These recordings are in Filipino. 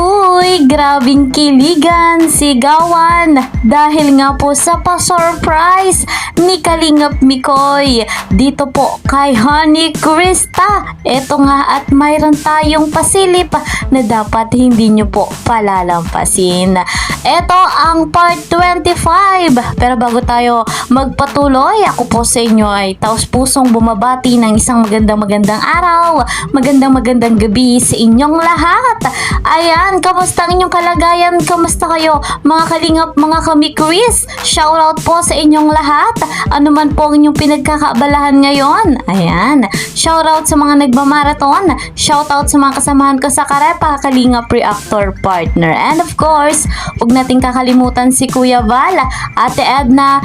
Uy, grabing kiligan, sigawan, dahil nga po sa pa-surprise ni Kalingap Mikoy dito po kay Honey Krista. Ito nga at mayroon tayong pasilip na dapat hindi nyo po palalampasin. Ito ang part 25. Pero bago tayo magpatuloy, ako po sa inyo ay taos pusong bumabati ng isang magandang araw, magandang gabi sa inyong lahat. Ayan, kamusta ang inyong kalagayan? Kamusta kayo mga kalingap, mga kamikris? Shoutout po sa inyong lahat. Ano man po ang inyong pinagkakaabalahan ngayon. Ayan, shoutout sa mga nagmamarathon. Shoutout sa mga kasamahan ko sa Karepa Kalingap Reactor Partner. And of course, huwag nating kakalimutan si Kuya Val, Ate Edna,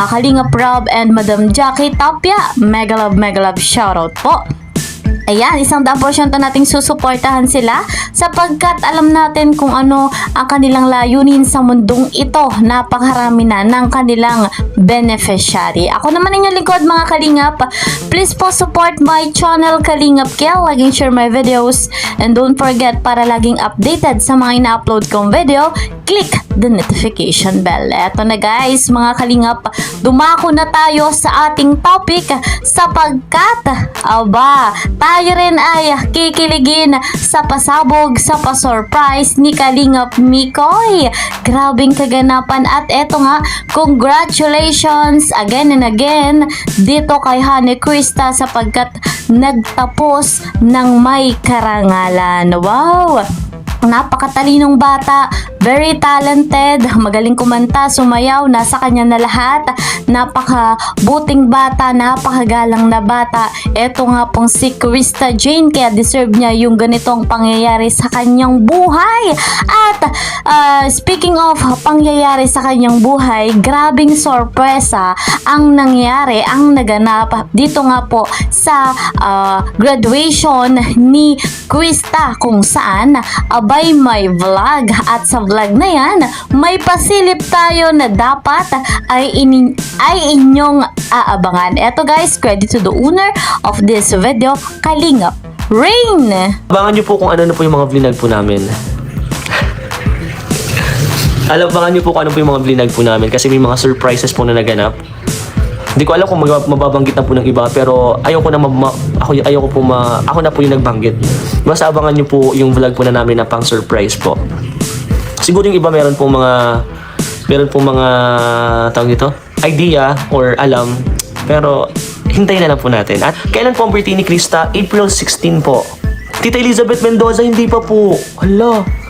Kalingap Rob, and Madam Jackie Tapia. Mega love shoutout po. Ayan, 100% nating susuportahan sila sapagkat alam natin kung ano ang kanilang layunin sa mundong ito. Napakarami na ng kanilang beneficiary. Ako naman inyong lingkod mga Kalingap. Please po support my channel Kalingap Kel. Laging share my videos. And don't forget, para laging updated sa mga ina-upload kong video, click the notification bell. Eto na guys, mga Kalingap, dumako na tayo sa ating topic sapagkat tayo rin ay kikiligin sa pasabog, sa pa-surprise ni Kalingap Mikoy. Grabing kaganapan at eto nga, congratulations again and again dito kay Honey Krista sapagkat nagtapos ng may karangalan. Wow! Napakatalinong bata, very talented, magaling kumanta, sumayaw, nasa kanya na lahat. Napakabuting bata, napakagalang na bata. Eto nga pong si Krista Jane, kaya deserve niya yung ganitong pangyayari sa kanyang buhay. At speaking of pangyayari sa kanyang buhay, grabing sorpresa ang nangyari, ang naganap dito nga po sa graduation ni Krista, kung saan abay may vlog at sa vlog na yan may pasilip tayo na dapat ay inyong aabangan. Eto guys, credit to the owner of this video, Kalingap Rain. Abangan nyo po kung ano na po yung mga vlinag po namin. Abangan nyo po kung ano po yung mga vlinag po namin kasi may mga surprises po na naganap. Hindi ko alam kung mababanggit na po ng iba, pero ayoko na ako na po yung nagbanggit. Basta abangan niyo po yung vlog po na namin na pang surprise po. Siguro yung iba meron pong mga tawag dito, idea or alam, pero hintayin na lang po natin. At kailan po ang birthday ni Krista? April 16 po. Tita Elizabeth Mendoza, hindi pa po. Hala.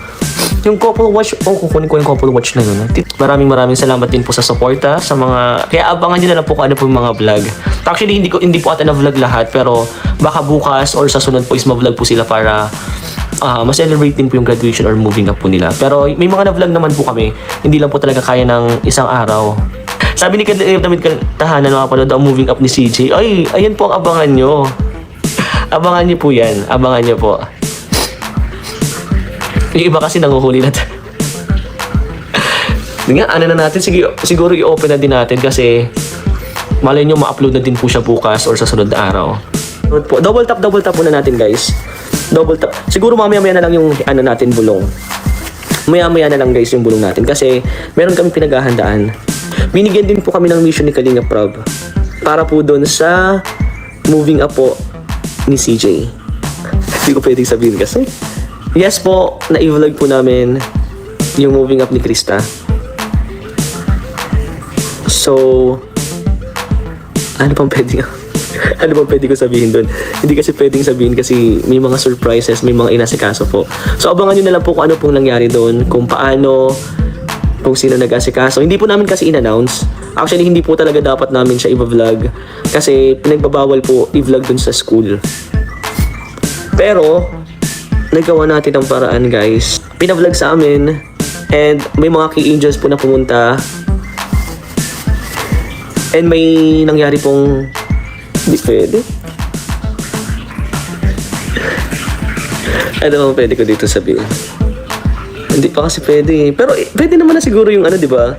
Yung couple watch, kukunin ko yung couple watch na yun. Maraming salamat din po sa suporta sa mga, kaya abangan nyo na lang po kung ano po yung mga vlog. Actually, hindi po ata na vlog lahat, pero baka bukas or sa sunod po is ma-vlog po sila para ma-celebrate din po yung graduation or moving up po nila. Pero may mga na-vlog naman po kami, hindi lang po talaga kaya ng isang araw. Sabi ni David Tahanan, makapanood ang moving up ni CJ. Ay, ayan po ang abangan nyo. Abangan nyo po yan. Abangan nyo po. Yung iba kasi nanguhuli na. Nga, ano na natin, siguro i-open na din natin kasi malay nyo ma-upload na din po siya bukas or sa sunod na araw. Double tap muna natin guys. Double tap. Siguro mamaya na lang yung ano natin bulong. Maya na lang guys yung bulong natin kasi meron kami pinaghahandaan. Binigyan din po kami ng mission ni Kalingap Rob para po doon sa moving up po ni CJ. Hindi ko pwedeng sabihin kasi. Yes po, na-i-vlog po namin yung moving up ni Krista. So, ano pang pwede ko sabihin doon? Hindi kasi pwedeng sabihin kasi may mga surprises, may mga inasikaso po. So, abangan nyo na lang po kung ano pong nangyari doon, kung paano, kung sino nag-asikaso. Hindi po namin kasi in-announce. Actually, hindi po talaga dapat namin siya i-vlog kasi pinagbabawal po i-vlog doon sa school. Pero, nagawa natin ang paraan guys. Pinavlog sa amin and may mga key angels po na pumunta and may nangyari pong hindi pwede. Ano bang pwede ko dito sabihin? Hindi pa kasi pwede. Pero pwede naman na siguro yung ano, di ba?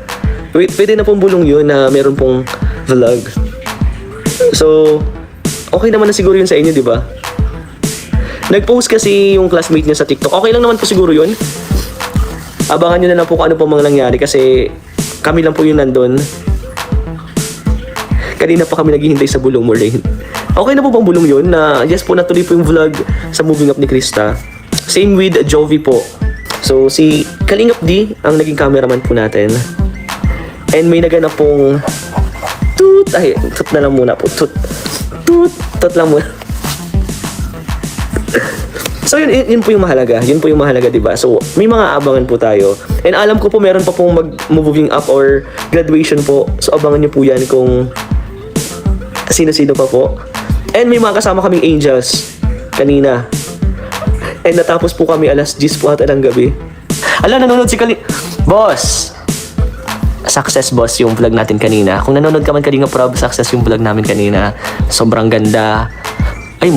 Pwede na pong bulong yun na meron pong vlog. So, okay naman na siguro yun sa inyo, di ba? Nag-post kasi yung classmate niya sa TikTok. Okay lang naman po siguro yun. Abangan nyo na lang po kung ano po mga nangyari kasi kami lang po yung nandun. Kanina pa kami naghihintay sa bulong mo, Rain. Okay na po bang bulong yun? Na yes po, natuloy po yung vlog sa Moving Up ni Krista. Same with Jovi po. So, si Kalingap D ang naging cameraman po natin. And may naganap pong toot. Ay, toot na lang muna po. Toot. Toot lang muna. So, yun po yung mahalaga. Yun po yung mahalaga, diba? So, may mga abangan po tayo. And alam ko po, meron pa pong mag-moving up or graduation po. So, abangan nyo po yan kung sino-sino pa po. And may mga kasama kaming angels kanina. And natapos po kami alas 10 po ata ng gabi. Ala, nanonood si Boss! Success, boss, yung vlog natin kanina. Kung nanonood ka man kanina, prob, success yung vlog namin kanina. Sobrang ganda. Ay,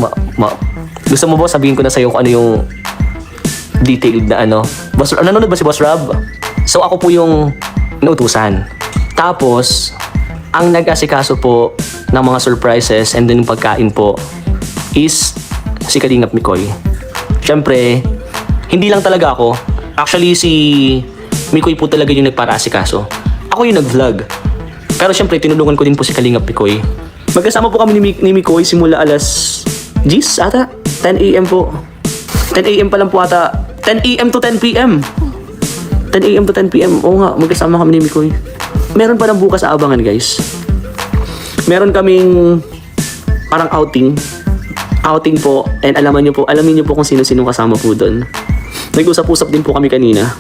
gusto mo, boss, sabihin ko na sa'yo kung ano yung detailed na ano. Boss, nanonood ba si Boss Rob? So, ako po yung inutusan. Tapos, ang nag-asikaso po ng mga surprises and then yung pagkain po is si Kalingap Mikoy. Siyempre, hindi lang talaga ako. Actually, si Mikoy po talaga yung nagpara-asikaso. Ako yung nag-vlog. Pero siyempre, tinulungan ko din po si Kalingap Mikoy. Magkasama po kami ni Mikoy simula alas 10 ata. 10 a.m. po. 10 a.m. pa lang po ata. 10 a.m. to 10 p.m. 10 a.m. to 10 p.m. Oo nga, magkasama kami ni Mikoy. Meron pa ng bukas sa abangan, guys. Meron kaming parang outing po. And alamin niyo po kung sino-sino kasama po doon. Nag-usap-usap din po kami kanina.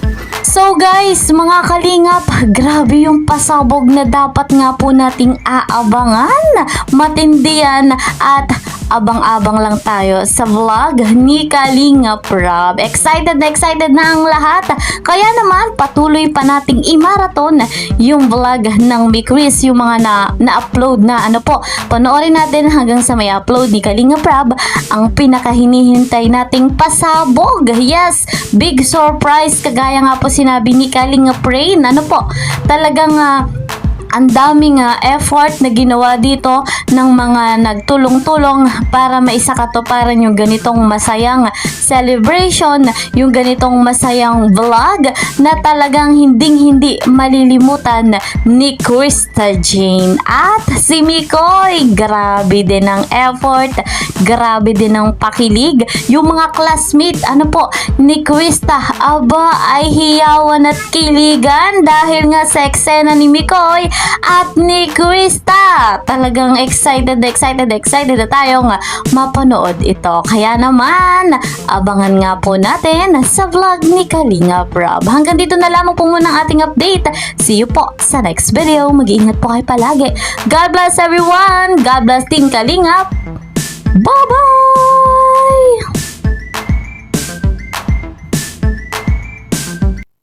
So guys, mga kalingap, grabe yung pasabog na dapat nga po nating aabangan. Matindi yan at abang-abang lang tayo sa vlog ni Kalingap Rob. Excited na ang lahat. Kaya naman, patuloy pa nating i-marathon yung vlog ng Mikris, yung mga na-upload na ano po. Panoorin natin hanggang sa may upload ni Kalingap Rob ang pinakahinihintay nating pasabog. Yes, big surprise kagaya nga po sinabi ni Kalingap Rain. Ano po, talagang ang daming effort na ginawa dito ng mga nagtulong-tulong para maisakatuparan yung ganitong masayang celebration, yung ganitong masayang vlog na talagang hinding-hindi malilimutan ni Krista Jane at si Mikoy. Grabe din ang effort, grabe din ang pakilig. Yung mga classmate, ano po, ni Krista, aba ay hiyawan at kiligan dahil nga sa eksena ni Mikoy at ni Krista. Talagang excited na tayong mapanood ito. Kaya naman, abangan nga po natin sa vlog ni Kalingap Rob. Hanggang dito na lamang po muna ang ating update. See you po sa next video. Mag-iingat po kayo palagi. God bless everyone. God bless Team Kalingap. Bye-bye!